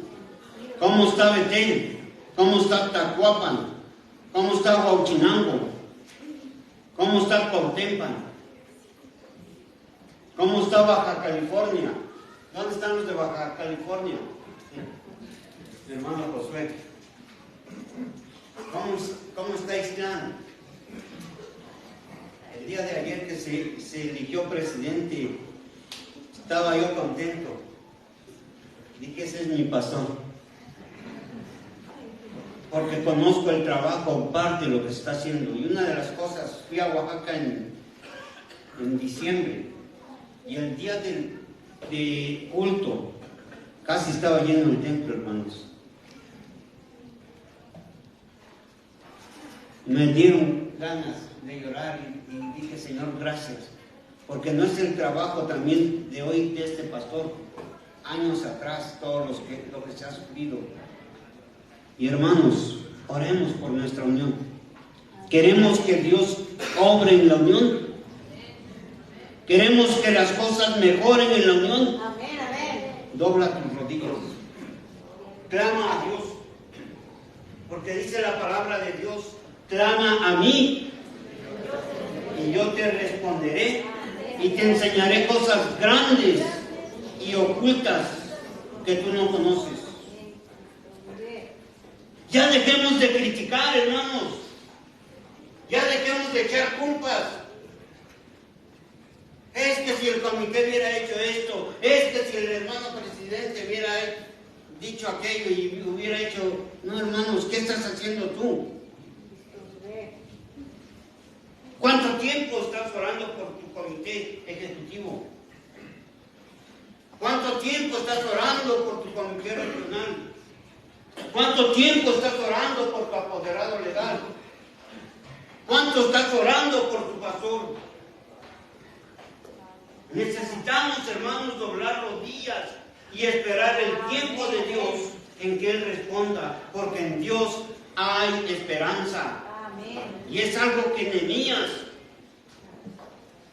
¿Cómo está Betel? ¿Cómo está Tacuapan? ¿Cómo está Huauchinango? ¿Cómo está Cuauhtémoc? ¿Cómo está Baja California? ¿Dónde están los de Baja California? Mi hermano Josué. ¿Cómo está Islán? El día de ayer que se eligió presidente, estaba yo contento. Dije, ese es mi pastor. Porque conozco el trabajo, parte de lo que se está haciendo. Y una de las cosas, fui a Oaxaca en diciembre, y el día de culto, casi estaba lleno el templo, hermanos. Me dieron ganas de llorar y dije, Señor, gracias. Porque no es el trabajo también de hoy de este pastor, años atrás, todo lo que se ha sufrido. Y hermanos, oremos por nuestra unión. Queremos que Dios obre en la unión. Queremos que las cosas mejoren en la unión. Amén, amén. Dobla tus rodillas. Clama a Dios. Porque dice la palabra de Dios, clama a mí y yo te responderé y te enseñaré cosas grandes y ocultas que tú no conoces. Ya dejemos de criticar, hermanos. Ya dejemos de echar culpas. Es que si el comité hubiera hecho esto, es que si el hermano presidente hubiera dicho aquello y hubiera hecho... No, hermanos, ¿qué estás haciendo tú? ¿Cuánto tiempo estás orando por tu comité ejecutivo? ¿Cuánto tiempo estás orando por tu comité regional? ¿Cuánto tiempo estás orando por tu apoderado legal? ¿Cuánto estás orando por tu pastor? Necesitamos, hermanos, doblar rodillas y esperar el tiempo de Dios en que Él responda, porque en Dios hay esperanza. Amén. Y es algo que Nehemías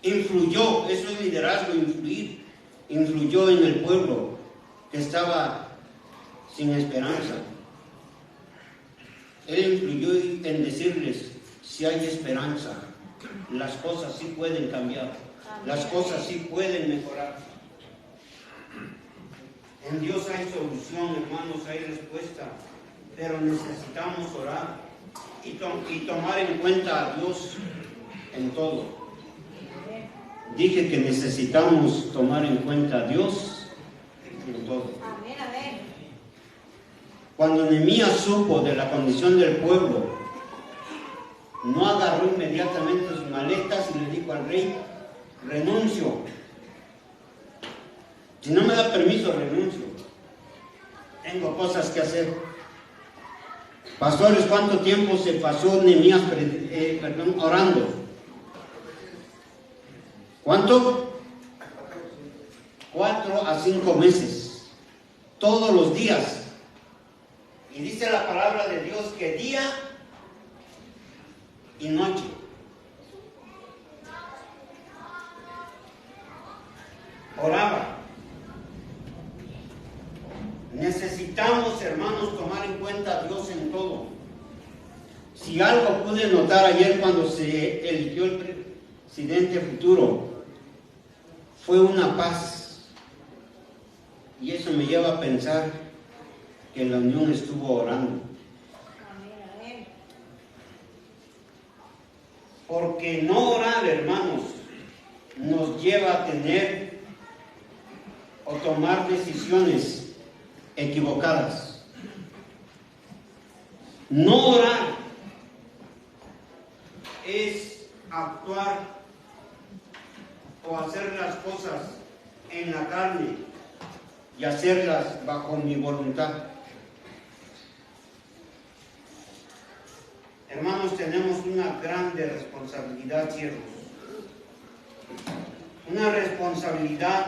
influyó, eso es liderazgo, influyó en el pueblo que estaba sin esperanza. Él influyó en decirles, si hay esperanza, las cosas sí pueden cambiar, las cosas sí pueden mejorar. En Dios hay solución, hermanos, hay respuesta, pero necesitamos orar y tomar en cuenta a Dios en todo. Dije que necesitamos tomar en cuenta a Dios en todo. Amén, amén. Cuando Nehemías supo de la condición del pueblo, no agarró inmediatamente sus maletas y le dijo al rey, renuncio. Si no me da permiso, renuncio. Tengo cosas que hacer. Pastores, ¿cuánto tiempo se pasó Nehemías orando? ¿Cuánto? 4 a 5 meses. Todos los días. Y dice la palabra de Dios que día y noche. Oraba. Necesitamos, hermanos, tomar en cuenta a Dios en todo. Si algo pude notar ayer cuando se eligió el presidente futuro, fue una paz. Y eso me lleva a pensar que la unión estuvo orando. Amén, amén. Porque no orar, hermanos, nos lleva a tener o tomar decisiones equivocadas. No orar, es actuar, actuar, actuar, actuar, actuar, actuar, actuar, actuar, actuar, actuar, actuar, actuar, actuar, actuar, actuar, actuar, actuar, actuar, o hacer las cosas en la carne y hacerlas bajo mi voluntad. Hermanos, tenemos una grande responsabilidad, siervos. Una responsabilidad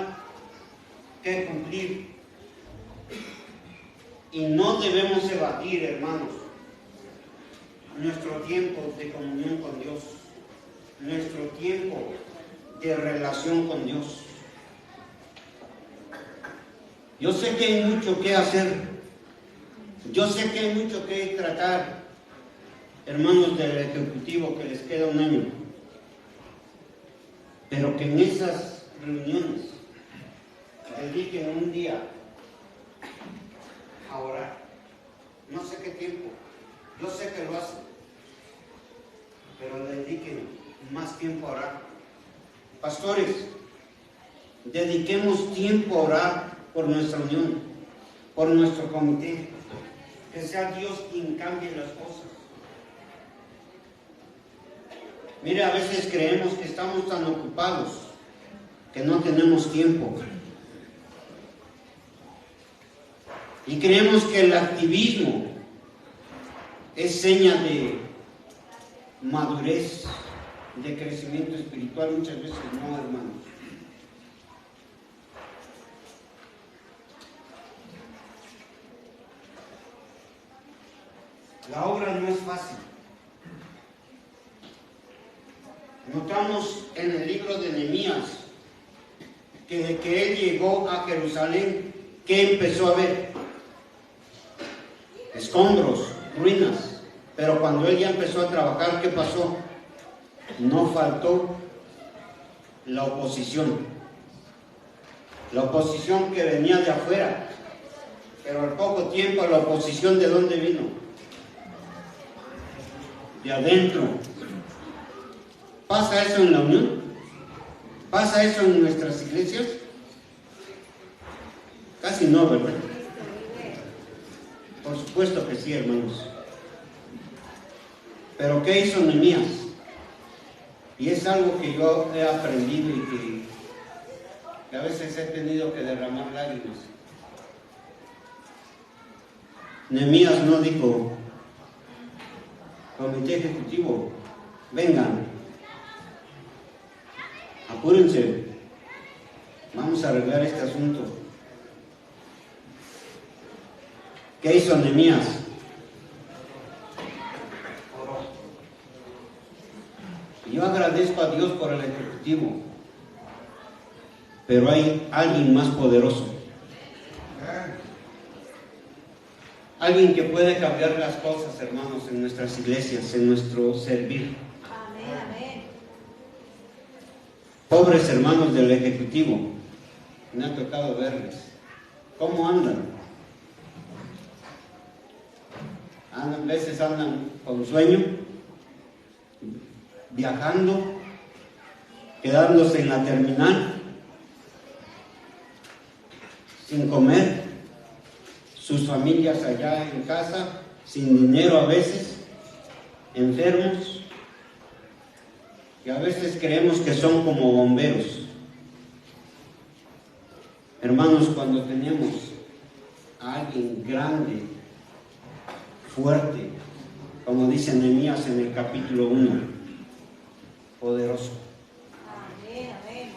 que cumplir. Y no debemos evadir, hermanos, nuestro tiempo de comunión con Dios, nuestro tiempo de relación con Dios. Yo sé que hay mucho que hacer, yo sé que hay mucho que tratar, hermanos del Ejecutivo, que les queda un año, pero que en esas reuniones dediquen un día a orar. No sé qué tiempo, yo sé que lo hacen, pero dediquen más tiempo a orar. Pastores, dediquemos tiempo a orar por nuestra unión, por nuestro comité, que sea Dios quien cambie las cosas. Mire, a veces creemos que estamos tan ocupados que no tenemos tiempo. Y creemos que el activismo es seña de madurez, de crecimiento espiritual. Muchas veces no, hermanos. La obra no es fácil. Notamos en el libro de Nehemías que de que él llegó a Jerusalén, ¿qué empezó a ver? Escombros, ruinas. Pero cuando él ya empezó a trabajar, ¿qué pasó? No faltó la oposición. La oposición que venía de afuera. Pero al poco tiempo, la oposición, ¿de dónde vino? De adentro. ¿Pasa eso en la unión? ¿Pasa eso en nuestras iglesias? Casi no, ¿verdad? Por supuesto que sí, hermanos. Pero ¿qué hizo Nehemías? Y es algo que yo he aprendido y que a veces he tenido que derramar lágrimas. Nehemías no dijo: comité ejecutivo, vengan, apúrense, vamos a arreglar este asunto. ¿Qué hizo Nehemías? Oró. Yo agradezco a Dios por el ejecutivo, pero hay alguien más poderoso. Alguien que puede cambiar las cosas, hermanos, en nuestras iglesias, en nuestro servir. Amén, amén. Pobres hermanos del Ejecutivo, me ha tocado verles. ¿Cómo andan? A veces andan con sueño, viajando, quedándose en la terminal, sin comer, sus familias allá en casa, sin dinero a veces, enfermos, y a veces creemos que son como bomberos. Hermanos, cuando tenemos a alguien grande, fuerte, como dice Nehemías en el capítulo 1, poderoso. Amén, amén.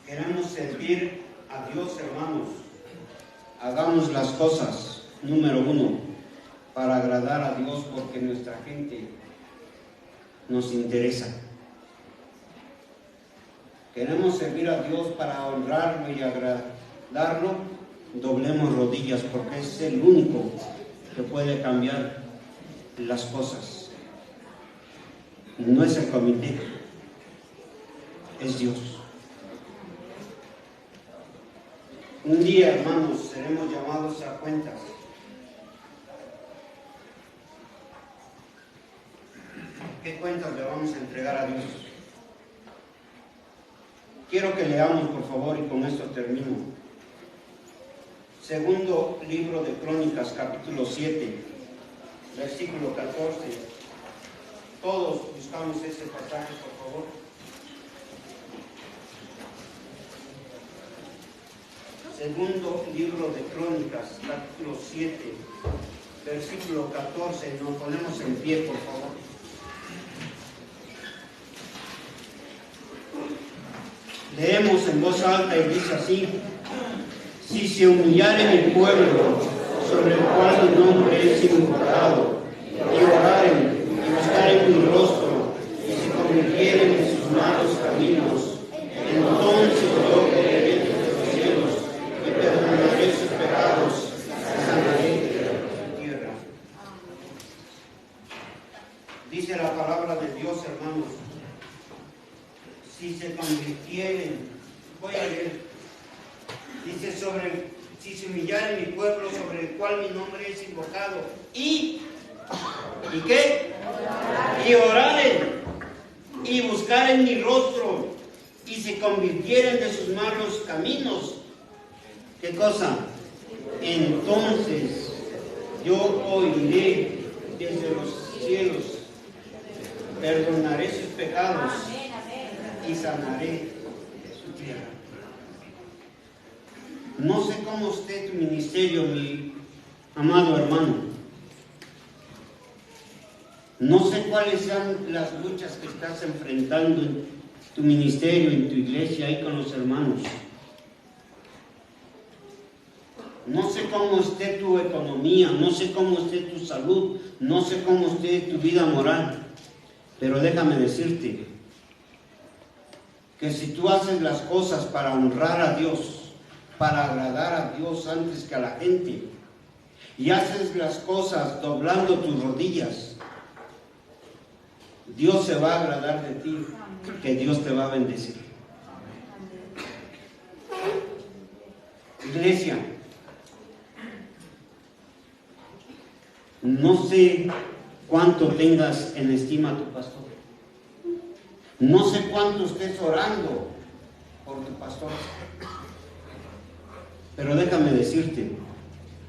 Queremos servir a Dios, hermanos. Hagamos las cosas, número 1, para agradar a Dios, porque nuestra gente nos interesa. Queremos servir a Dios para honrarlo y agradarlo. Doblemos rodillas, porque es el único que puede cambiar las cosas. No es el comité, es Dios. Un día, hermanos, seremos llamados a cuentas. ¿Qué cuentas le vamos a entregar a Dios? Quiero que leamos, por favor, y con esto termino. Segundo libro de Crónicas, capítulo 7, versículo 14. Todos buscamos ese pasaje, por favor. Segundo libro de Crónicas, capítulo 7, versículo 14. Nos ponemos en pie, por favor. Leemos en voz alta y dice así: si se humillare mi pueblo, sobre el cual mi nombre es invocado, y oraren y buscaren mi rostro, y se convirtieren en sus malos caminos, entonces yo veré desde los cielos y perdonaré sus pecados y sanaré su tierra. Dice la palabra de Dios, hermanos, si se convirtieren, voy a leer, dice si se humillare mi pueblo sobre el cual mi nombre es invocado, ¿y qué? Y oraren y buscaren mi rostro y se convirtieren de sus malos caminos. ¿Qué cosa? Entonces yo oiré desde los cielos, perdonaré sus pecados y sanaré su tierra. No sé cómo esté tu ministerio, mi amado hermano. No sé cuáles sean las luchas que estás enfrentando en tu ministerio, en tu iglesia, ahí con los hermanos. No sé cómo esté tu economía, no sé cómo esté tu salud, no sé cómo esté tu vida moral. Pero déjame decirte que si tú haces las cosas para honrar a Dios, para agradar a Dios antes que a la gente, y haces las cosas doblando tus rodillas, Dios se va a agradar de ti, que Dios te va a bendecir. Iglesia, no sé cuánto tengas en estima a tu pastor, no sé cuánto estés orando por tu pastor. Pero déjame decirte,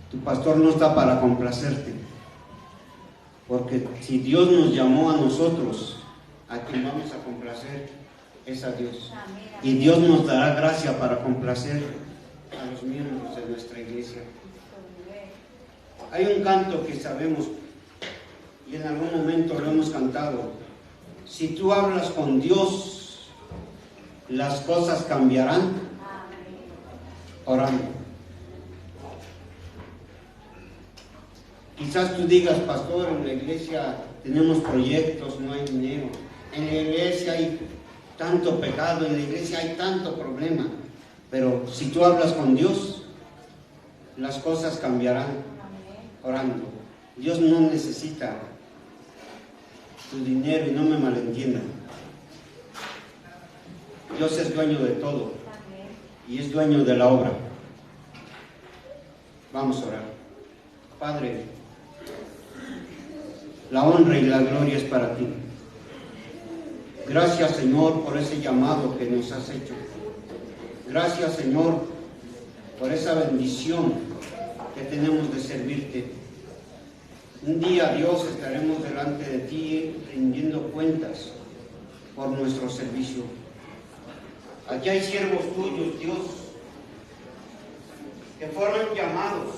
tu pastor no está para complacerte, porque si Dios nos llamó a nosotros, a quien vamos a complacer es a Dios. Y Dios nos dará gracia para complacer a los miembros de nuestra iglesia. Hay un canto que sabemos y en algún momento lo hemos cantado: si tú hablas con Dios, las cosas cambiarán orando. Quizás tú digas: pastor, en la iglesia tenemos proyectos, no hay dinero, en la iglesia hay tanto pecado, en la iglesia hay tanto problema. Pero si tú hablas con Dios, las cosas cambiarán orando. Dios no necesita tu dinero, y no me malentiendan. Dios es dueño de todo y es dueño de la obra. Vamos a orar. Padre, la honra y la gloria es para ti. Gracias, Señor, por ese llamado que nos has hecho. Gracias, Señor, por esa bendición que tenemos de servirte. Un día, Dios, estaremos delante de ti rindiendo cuentas por nuestro servicio. Aquí hay siervos tuyos, Dios, que fueron llamados.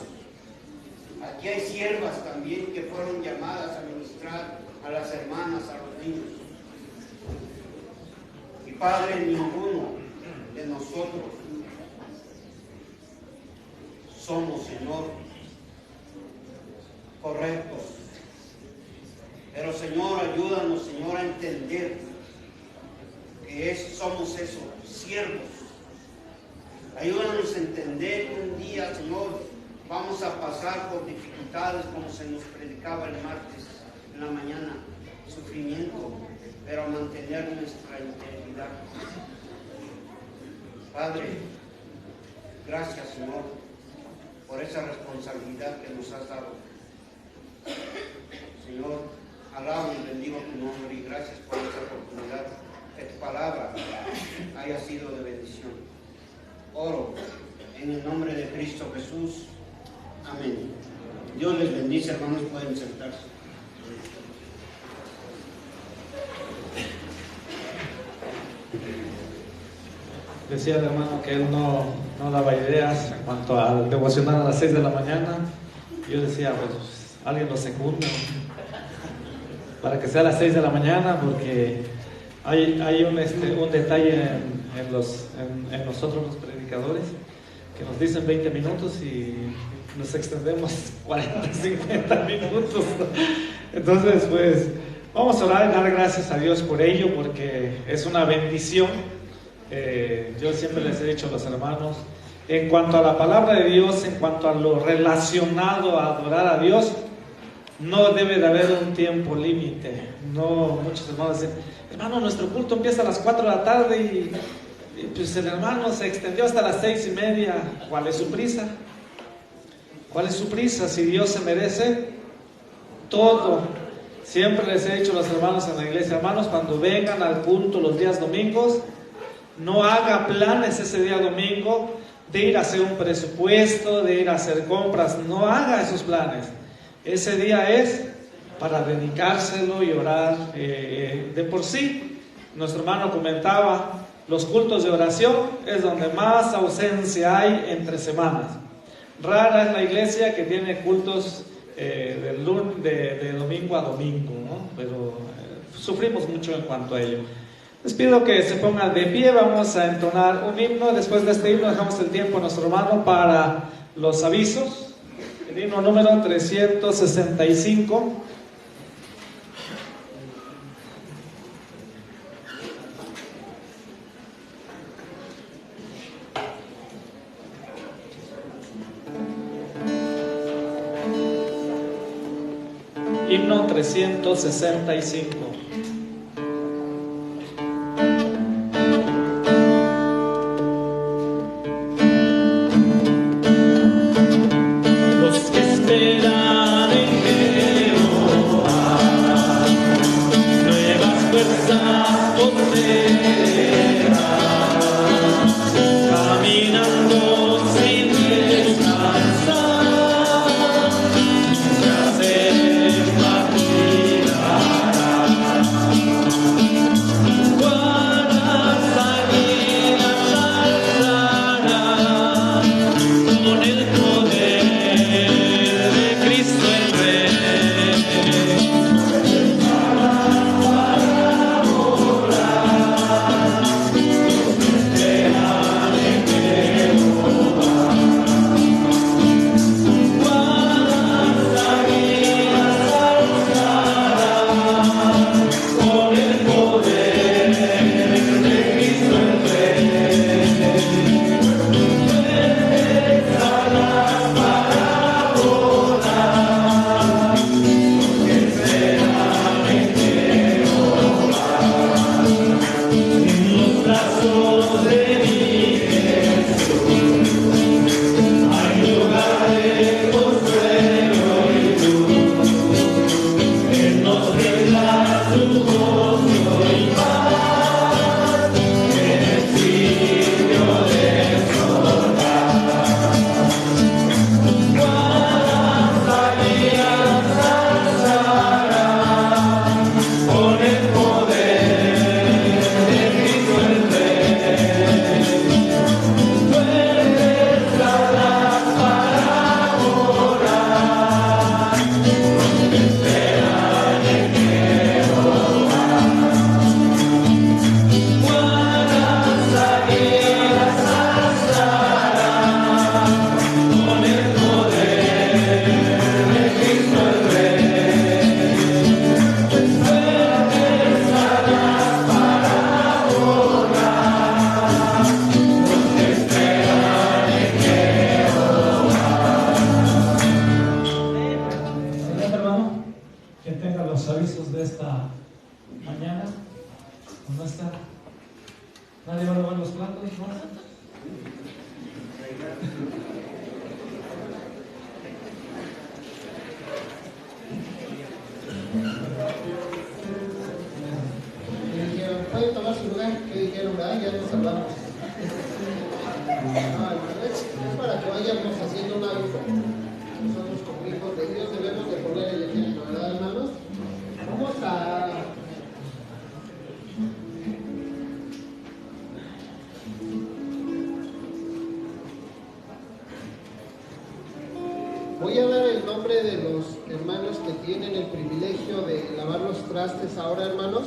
Aquí hay siervas también que fueron llamadas a ministrar a las hermanas, a los niños. Y Padre, ninguno de nosotros somos, Señor, correctos. Pero, Señor, ayúdanos, Señor, a entender que somos eso, siervos. Ayúdanos a entender que un día, Señor, vamos a pasar por dificultades, como se nos predicaba el martes en la mañana, sufrimiento, pero a mantener nuestra integridad. Padre, gracias, Señor, por esa responsabilidad que nos has dado. Señor, alabo y bendigo tu nombre y gracias por esa oportunidad, que tu palabra haya sido de bendición. Oro en el nombre de Cristo Jesús. Amén. Dios les bendice, hermanos, pueden sentarse. Decía el hermano que él no daba ideas en cuanto al devocional a las 6 de la mañana. Yo decía, pues alguien lo secunda para que sea a las 6 de la mañana, porque hay un detalle en nosotros los predicadores, que nos dicen 20 minutos y nos extendemos 40, 50 minutos. Entonces, pues vamos a orar y dar gracias a Dios por ello, porque es una bendición. Yo siempre les he dicho a los hermanos, en cuanto a la palabra de Dios, en cuanto a lo relacionado a adorar a Dios, no debe de haber un tiempo límite. No, muchos hermanos dicen, hermano, nuestro culto empieza a las 4 de la tarde y pues el hermano se extendió hasta las 6:30. ¿Cuál es su prisa? ¿Cuál es su prisa? Si Dios se merece todo. Siempre les he dicho a los hermanos en la iglesia, hermanos, cuando vengan al culto los días domingos, no haga planes ese día domingo de ir a hacer un presupuesto, de ir a hacer compras. No haga esos planes. Ese día es para dedicárselo y orar. De por sí, nuestro hermano comentaba, los cultos de oración es donde más ausencia hay entre semanas. Rara es la iglesia que tiene cultos de domingo a domingo, ¿no? Pero sufrimos mucho en cuanto a ello. Les pido que se pongan de pie, vamos a entonar un himno. Después de este himno dejamos el tiempo a nuestro hermano para los avisos. El himno número 365. Himno 365. Puede tomar su lugar, que dijeron, ¿verdad? Ya nos hablamos. Es para que vayamos haciendo un hábito. Nosotros como hijos de Dios debemos de poner el ejemplo, ¿verdad, hermanos? Vamos a Voy a dar el nombre de los hermanos que tienen el privilegio de lavar los trastes ahora, hermanos.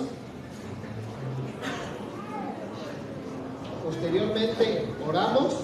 Posteriormente oramos